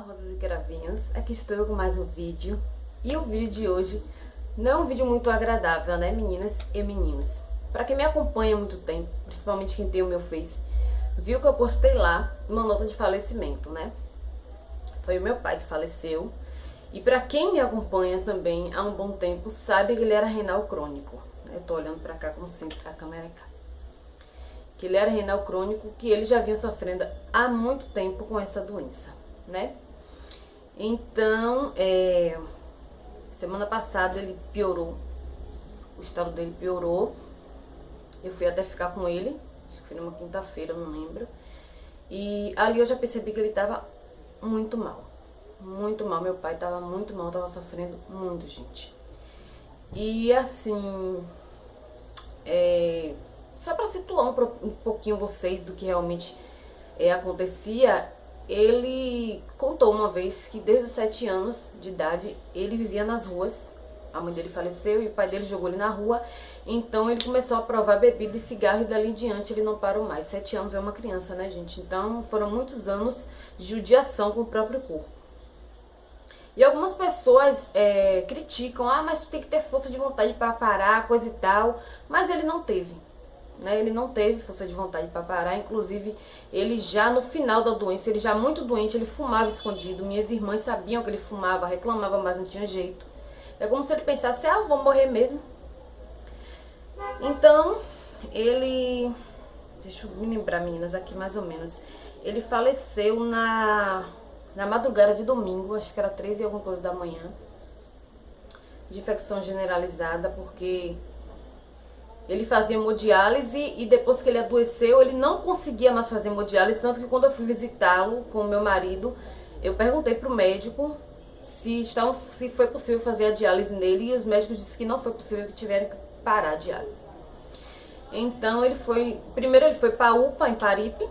Rosas e Cravinhos, aqui estou eu com mais um vídeo. E o vídeo de hoje não é um vídeo muito agradável, né, meninas e meninos? Pra quem me acompanha há muito tempo, principalmente quem tem o meu Face, viu que eu postei lá uma nota de falecimento, né? Foi o meu pai que faleceu. E pra quem me acompanha também há um bom tempo, sabe que ele era renal crônico. Eu tô olhando pra cá como sempre, a câmera é cá. Que ele era renal crônico, que ele já vinha sofrendo há muito tempo com essa doença, né? Então, semana passada ele piorou, o estado dele piorou. Eu fui até ficar com ele, acho que foi numa quinta-feira, não lembro. E ali eu já percebi que ele tava muito mal, muito mal. Meu pai tava muito mal, tava sofrendo muito, gente. E assim, só para situar um pouquinho vocês do que realmente acontecia, ele contou uma vez que desde os 7 anos de idade ele vivia nas ruas. A mãe dele faleceu e o pai dele jogou ele na rua. Então ele começou a provar bebida e cigarro e dali em diante ele não parou mais. 7 anos é uma criança, né, gente? Então foram muitos anos de judiação com o próprio corpo. E algumas pessoas criticam, mas tem que ter força de vontade para parar, coisa e tal. Mas ele não teve, né? Ele não teve força de vontade para parar. Inclusive, ele já no final da doença, ele já muito doente, ele fumava escondido. Minhas irmãs sabiam que ele fumava, reclamava, mas não tinha jeito. É como se ele pensasse, eu vou morrer mesmo. Então, ele... Deixa eu me lembrar, meninas, aqui mais ou menos. Ele faleceu na madrugada de domingo, acho que era 3 e alguma coisa da manhã. De infecção generalizada, porque ele fazia hemodiálise e depois que ele adoeceu, ele não conseguia mais fazer hemodiálise. Tanto que quando eu fui visitá-lo com o meu marido, eu perguntei pro médico se foi possível fazer a diálise nele, e os médicos disseram que não foi possível, que tiveram que parar a diálise. Então primeiro ele foi para a UPA em Paripe,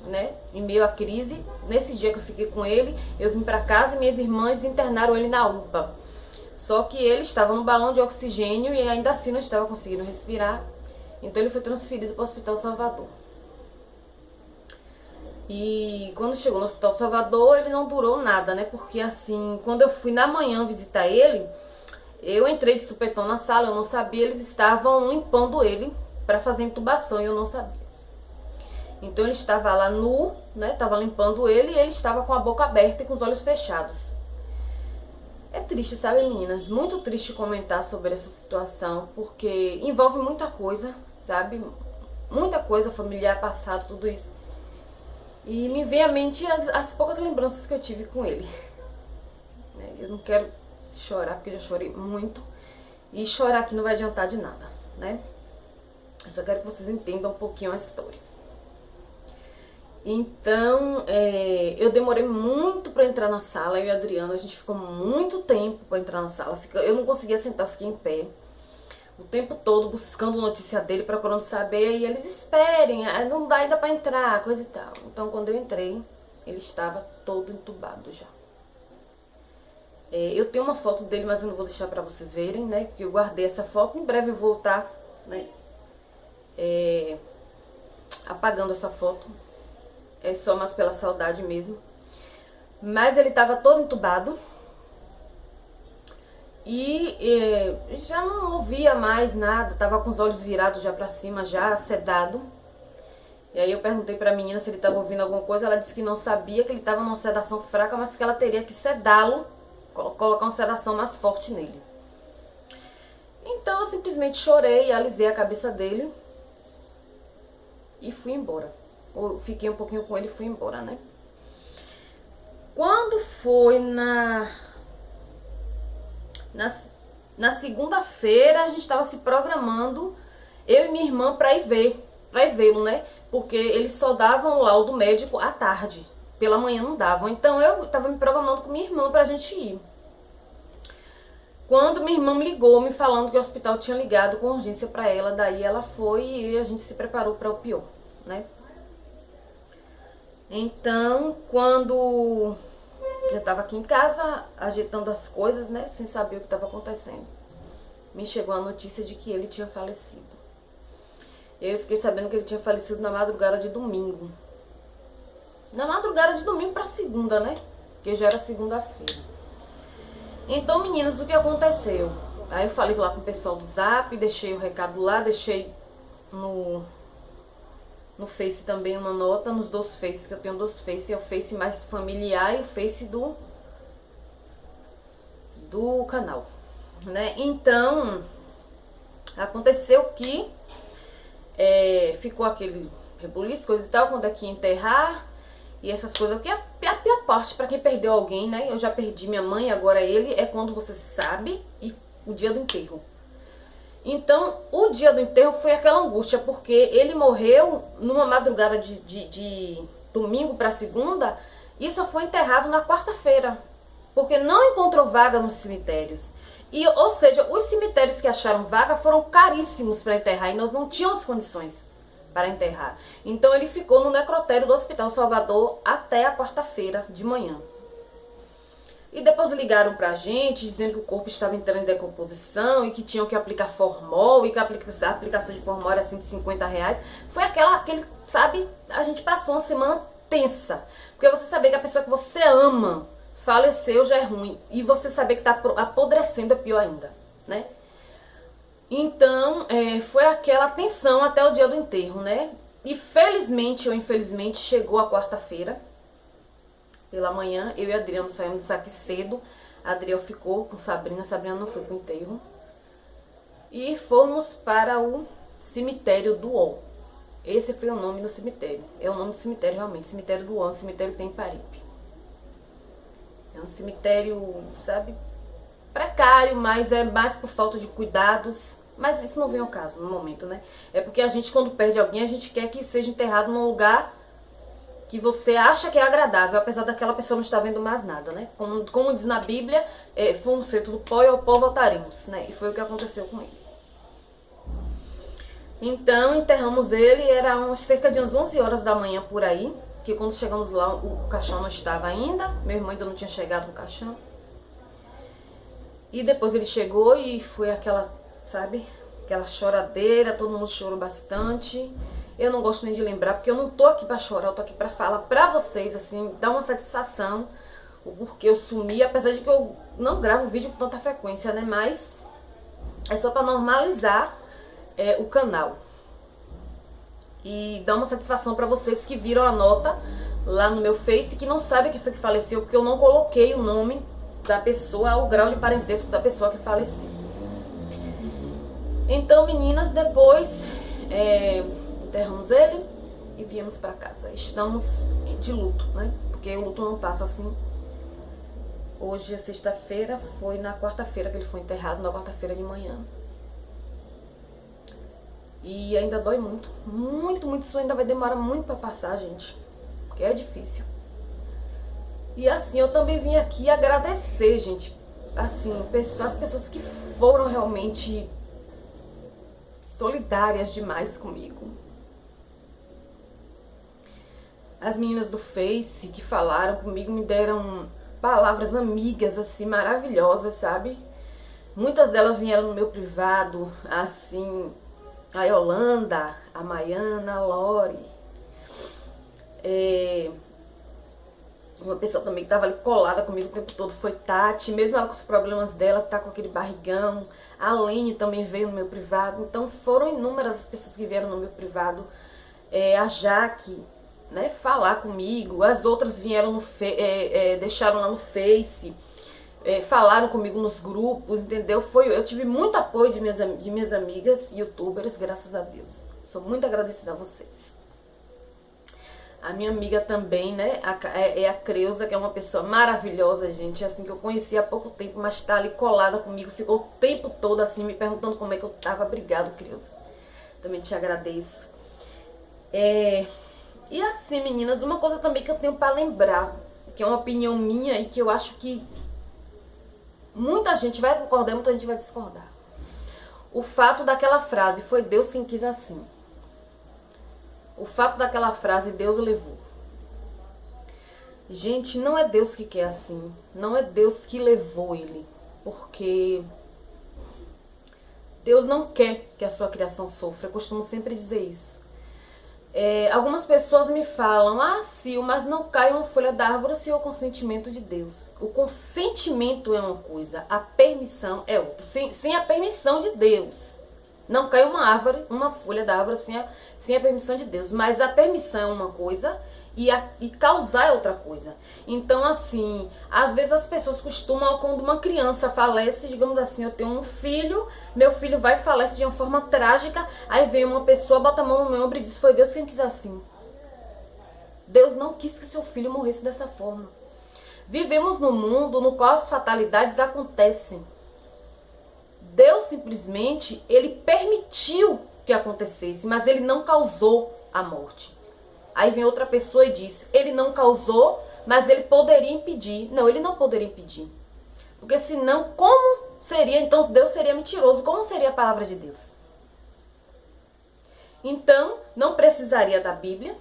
né, em meio à crise. Nesse dia que eu fiquei com ele, eu vim para casa e minhas irmãs internaram ele na UPA. Só que ele estava no balão de oxigênio e ainda assim não estava conseguindo respirar. Então ele foi transferido para o Hospital Salvador. E quando chegou no Hospital Salvador, ele não durou nada, né? Porque assim, quando eu fui na manhã visitar ele, eu entrei de supetão na sala, eu não sabia, eles estavam limpando ele para fazer intubação e eu não sabia. Então ele estava lá nu, né? Tava limpando ele e ele estava com a boca aberta e com os olhos fechados. É triste, sabe, meninas? Muito triste comentar sobre essa situação, porque envolve muita coisa, sabe? Muita coisa familiar, passado, tudo isso. E me vem à mente as poucas lembranças que eu tive com ele. Eu não quero chorar, porque eu já chorei muito. E chorar aqui não vai adiantar de nada, né? Eu só quero que vocês entendam um pouquinho a história. Então, eu demorei muito pra entrar na sala, eu e a Adriana, a gente ficou muito tempo pra entrar na sala. Eu não conseguia sentar, fiquei em pé o tempo todo buscando notícia dele, procurando saber, e eles esperem, não dá ainda pra entrar, coisa e tal. Então quando eu entrei, ele estava todo entubado já. Eu tenho uma foto dele, mas eu não vou deixar pra vocês verem, né, porque eu guardei essa foto, em breve eu vou voltar, né, apagando essa foto. É só mais pela saudade mesmo. Mas ele estava todo entubado. E já não ouvia mais nada, tava com os olhos virados já pra cima, já sedado. E aí eu perguntei pra menina se ele tava ouvindo alguma coisa, ela disse que não sabia, que ele tava numa sedação fraca, mas que ela teria que sedá-lo, colocar uma sedação mais forte nele. Então eu simplesmente chorei, alisei a cabeça dele e fui embora. Eu fiquei um pouquinho com ele e fui embora, né? Quando foi na segunda-feira, a gente estava se programando, eu e minha irmã, pra ir vê-lo, né? Porque eles só davam o laudo médico à tarde, pela manhã não davam. Então eu estava me programando com minha irmã pra gente ir. Quando minha irmã me ligou, me falando que o hospital tinha ligado com urgência pra ela, daí ela foi e a gente se preparou para o pior, né? Então, quando eu tava aqui em casa, ajeitando as coisas, né, sem saber o que estava acontecendo, me chegou a notícia de que ele tinha falecido. Eu fiquei sabendo que ele tinha falecido na madrugada de domingo. Na madrugada de domingo pra segunda, né? porque já era segunda-feira. Então, meninas, o que aconteceu? Aí eu falei lá com o pessoal do Zap, deixei o recado lá, deixei no Face também uma nota, nos dois Faces, que eu tenho dois Faces, é o Face mais familiar e o Face do canal, né? Então, aconteceu que ficou aquele rebuliço, coisa e tal, quando é que ia enterrar e essas coisas, que é a pior parte pra quem perdeu alguém, né? Eu já perdi minha mãe, agora ele, é quando você sabe, e o dia do enterro. Então, o dia do enterro foi aquela angústia, porque ele morreu numa madrugada de domingo para segunda e só foi enterrado na quarta-feira, porque não encontrou vaga nos cemitérios. E, ou seja, os cemitérios que acharam vaga foram caríssimos para enterrar e nós não tínhamos condições para enterrar. Então ele ficou no necrotério do Hospital Salvador até a quarta-feira de manhã. E depois ligaram pra gente, dizendo que o corpo estava entrando em decomposição e que tinham que aplicar formol e que a aplicação de formol era R$150. Foi aquele, sabe, a gente passou uma semana tensa. Porque você saber que a pessoa que você ama faleceu já é ruim. E você saber que tá apodrecendo é pior ainda, né? Então, foi aquela tensão até o dia do enterro, né? E felizmente ou infelizmente chegou a quarta-feira. Pela manhã, eu e a Adriano saímos daqui cedo. A Adriel ficou com Sabrina não foi pro enterro. E fomos para o cemitério do Ó. Esse foi o nome do cemitério. É o nome do cemitério realmente, cemitério do Ó, um cemitério que tem em Paripe. É um cemitério, sabe, precário, mas é mais por falta de cuidados. Mas isso não vem ao caso no momento, né? É porque a gente, quando perde alguém, a gente quer que seja enterrado num lugar que você acha que é agradável, apesar daquela pessoa não estar vendo mais nada, né? Como diz na Bíblia, fomos feitos do pó e ao pó voltaremos, né? E foi o que aconteceu com ele. Então, enterramos ele, era cerca de umas 11 horas da manhã por aí, que quando chegamos lá, o caixão não estava ainda, meu irmão ainda não tinha chegado no caixão. E depois ele chegou e foi aquela, sabe, aquela choradeira, todo mundo chorou bastante. Eu não gosto nem de lembrar, porque eu não tô aqui pra chorar, eu tô aqui pra falar pra vocês, assim, dar uma satisfação, o porquê eu sumi, apesar de que eu não gravo vídeo com tanta frequência, né, mas é só pra normalizar o canal. E dar uma satisfação pra vocês que viram a nota lá no meu Face, que não sabem que foi que faleceu, porque eu não coloquei o nome da pessoa, o grau de parentesco da pessoa que faleceu. Então, meninas, depois enterramos ele e viemos pra casa. Estamos de luto, né? Porque o luto não passa assim. Hoje é sexta-feira, foi na quarta-feira que ele foi enterrado, na quarta-feira de manhã. E ainda dói muito, muito, muito. Isso ainda vai demorar muito pra passar, gente, porque é difícil. E assim, eu também vim aqui agradecer, gente, assim, as pessoas que foram realmente solidárias demais comigo. As meninas do Face que falaram comigo me deram palavras amigas, assim, maravilhosas, sabe? Muitas delas vieram no meu privado, assim, a Yolanda, a Maiana, a Lori. Uma pessoa também que tava ali colada comigo o tempo todo foi Tati, mesmo ela com os problemas dela, tá com aquele barrigão. A Lene também veio no meu privado. Então foram inúmeras as pessoas que vieram no meu privado. A Jaque, né, falar comigo. As outras vieram deixaram lá no Face, falaram comigo nos grupos, entendeu? Eu tive muito apoio de minhas amigas youtubers, graças a Deus. Sou muito agradecida a vocês. A minha amiga também, né, a Creuza, que é uma pessoa maravilhosa, gente, assim, que eu conheci há pouco tempo, mas tá ali colada comigo, ficou o tempo todo assim, me perguntando como é que eu tava. Obrigado, Creuza. Também te agradeço. E assim, meninas, uma coisa também que eu tenho pra lembrar, que é uma opinião minha e que eu acho que muita gente vai concordar, muita gente vai discordar. O fato daquela frase, foi Deus quem quis assim. O fato daquela frase, Deus levou. Gente, não é Deus que quer assim. Não é Deus que levou ele. Porque Deus não quer que a sua criação sofra. Eu costumo sempre dizer isso. Algumas pessoas me falam, Sil, mas não cai uma folha da árvore sem o consentimento de Deus. O consentimento é uma coisa, a permissão é outra. Sem a permissão de Deus. Não cai uma árvore, uma folha da árvore sem a permissão de Deus. Mas a permissão é uma coisa e causar é outra coisa. Então, assim, às vezes as pessoas costumam, quando uma criança falece, digamos assim, eu tenho um filho, meu filho vai e falece de uma forma trágica, aí vem uma pessoa, bota a mão no meu ombro e diz, foi Deus quem quis assim. Deus não quis que seu filho morresse dessa forma. Vivemos num mundo no qual as fatalidades acontecem. Deus simplesmente, ele permitiu que acontecesse, mas ele não causou a morte. Aí vem outra pessoa e diz, ele não causou, mas ele poderia impedir. Não, ele não poderia impedir. Porque senão, como seria? Então Deus seria mentiroso. Como seria a palavra de Deus? Então, não precisaria da Bíblia,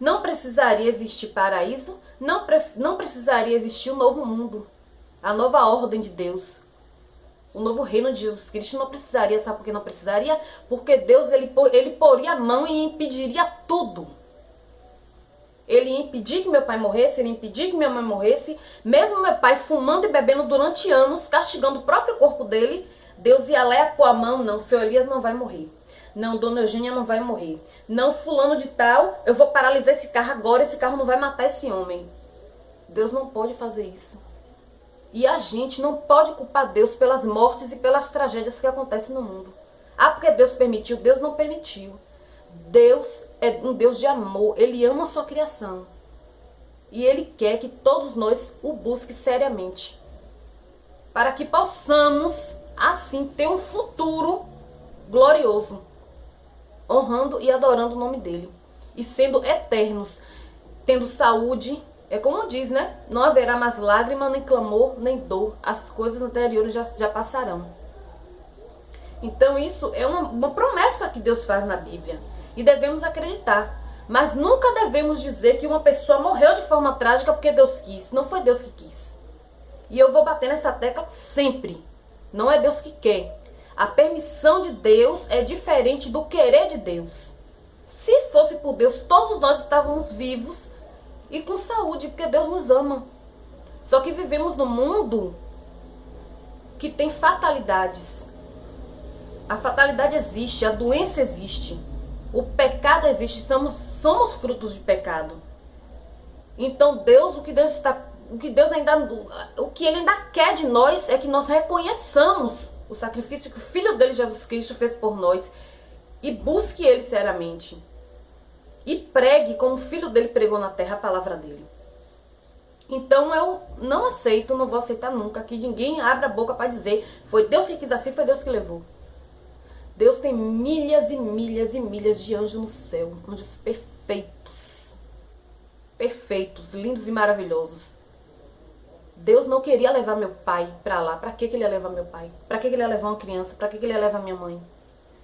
não precisaria existir paraíso, não precisaria existir o novo mundo, a nova ordem de Deus. O novo reino de Jesus Cristo não precisaria. Sabe por que não precisaria? Porque Deus ele poria a mão e impediria tudo. Ele ia impedir que meu pai morresse, ele ia impedir que minha mãe morresse. Mesmo meu pai fumando e bebendo durante anos, castigando o próprio corpo dele, Deus ia lá e pôr a mão, não, seu Elias não vai morrer. Não, dona Eugênia não vai morrer. Não, fulano de tal, eu vou paralisar esse carro agora, esse carro não vai matar esse homem. Deus não pode fazer isso. E a gente não pode culpar Deus pelas mortes e pelas tragédias que acontecem no mundo. Porque Deus permitiu, Deus não permitiu. Deus é um Deus de amor, ele ama a sua criação. E ele quer que todos nós o busquem seriamente. Para que possamos, assim, ter um futuro glorioso. Honrando e adorando o nome dele. E sendo eternos, tendo saúde. É como diz, né? Não haverá mais lágrima, nem clamor, nem dor. As coisas anteriores já passarão. Então isso é uma promessa que Deus faz na Bíblia. E devemos acreditar. Mas nunca devemos dizer que uma pessoa morreu de forma trágica porque Deus quis. Não foi Deus que quis. E eu vou bater nessa tecla sempre. Não é Deus que quer. A permissão de Deus é diferente do querer de Deus. Se fosse por Deus, todos nós estávamos vivos e com saúde, porque Deus nos ama. Só que vivemos num mundo que tem fatalidades. A fatalidade existe, a doença existe. O pecado existe, somos frutos de pecado. Então Deus, o que ele ainda quer de nós é que nós reconheçamos o sacrifício que o Filho dele, Jesus Cristo, fez por nós e busque ele seriamente. E pregue como o Filho dele pregou na terra a palavra dele. Então eu não aceito, não vou aceitar nunca que ninguém abra a boca para dizer foi Deus que quis assim, foi Deus que levou. Deus tem milhas e milhas e milhas de anjos no céu. Anjos perfeitos. Perfeitos, lindos e maravilhosos. Deus não queria levar meu pai para lá. Para que ele ia levar meu pai? Para que ele ia levar uma criança? Para que ele ia levar minha mãe?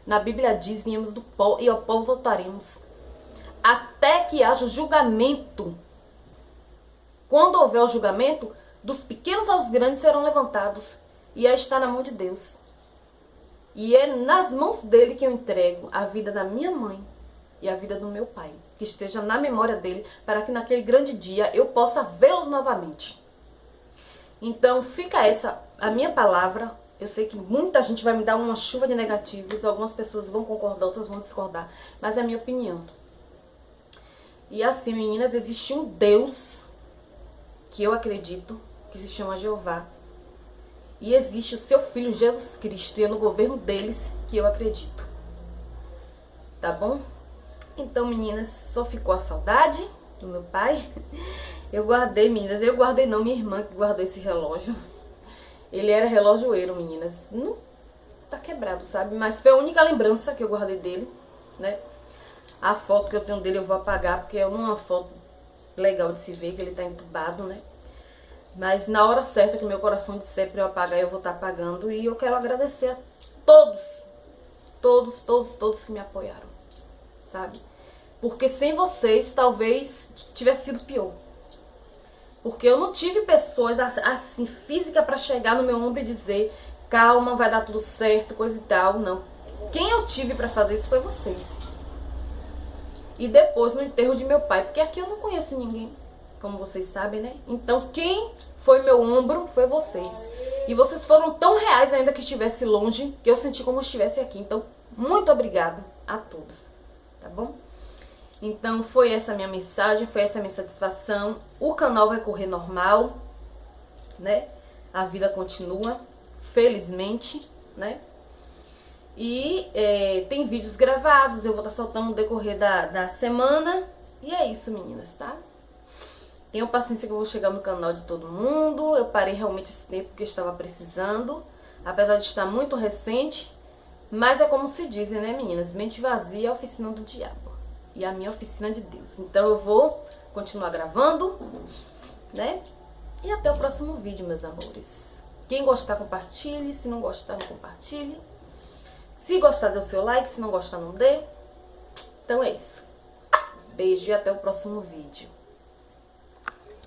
Na Bíblia diz, viemos do pó e ao pó voltaremos. Até que haja o julgamento. Quando houver o julgamento, dos pequenos aos grandes serão levantados. E aí está na mão de Deus. E é nas mãos dele que eu entrego a vida da minha mãe e a vida do meu pai. Que esteja na memória dele, para que naquele grande dia eu possa vê-los novamente. Então fica essa a minha palavra. Eu sei que muita gente vai me dar uma chuva de negativos. Algumas pessoas vão concordar, outras vão discordar. Mas é a minha opinião. E assim, meninas, existe um Deus que eu acredito, que se chama Jeová. E existe o seu Filho Jesus Cristo, e é no governo deles que eu acredito. Tá bom? Então, meninas, só ficou a saudade do meu pai. Eu guardei, meninas, minha irmã que guardou esse relógio. Ele era relojoeiro, meninas. Não tá quebrado, sabe? Mas foi a única lembrança que eu guardei dele, né? A foto que eu tenho dele eu vou apagar, porque é uma foto legal de se ver, que ele tá entubado, né? Mas na hora certa que meu coração disser pra eu apagar, eu vou estar apagando. E eu quero agradecer a todos que me apoiaram, sabe? Porque sem vocês, talvez tivesse sido pior. Porque eu não tive pessoas assim, física, pra chegar no meu ombro e dizer calma, vai dar tudo certo, coisa e tal, não. Quem eu tive pra fazer isso foi vocês. e depois no enterro de meu pai, porque aqui eu não conheço ninguém, como vocês sabem, né? Então quem foi meu ombro foi vocês. E vocês foram tão reais ainda que estivesse longe, que eu senti como estivesse aqui. Então, muito obrigada a todos, tá bom? Então foi essa minha mensagem, foi essa minha satisfação. O canal vai correr normal, né? A vida continua, felizmente, né? E tem vídeos gravados, eu vou estar soltando no decorrer da semana. E é isso, meninas, tá? Tenham paciência que eu vou chegar no canal de todo mundo. Eu parei realmente esse tempo que eu estava precisando, apesar de estar muito recente. Mas é como se dizem, né, meninas? Mente vazia é a oficina do diabo. E a minha oficina de Deus. Então eu vou continuar gravando, né? E até o próximo vídeo, meus amores. Quem gostar, compartilhe. Se não gostar, não compartilhe. Se gostar, dê o seu like. Se não gostar, não dê. Então é isso. Beijo e até o próximo vídeo.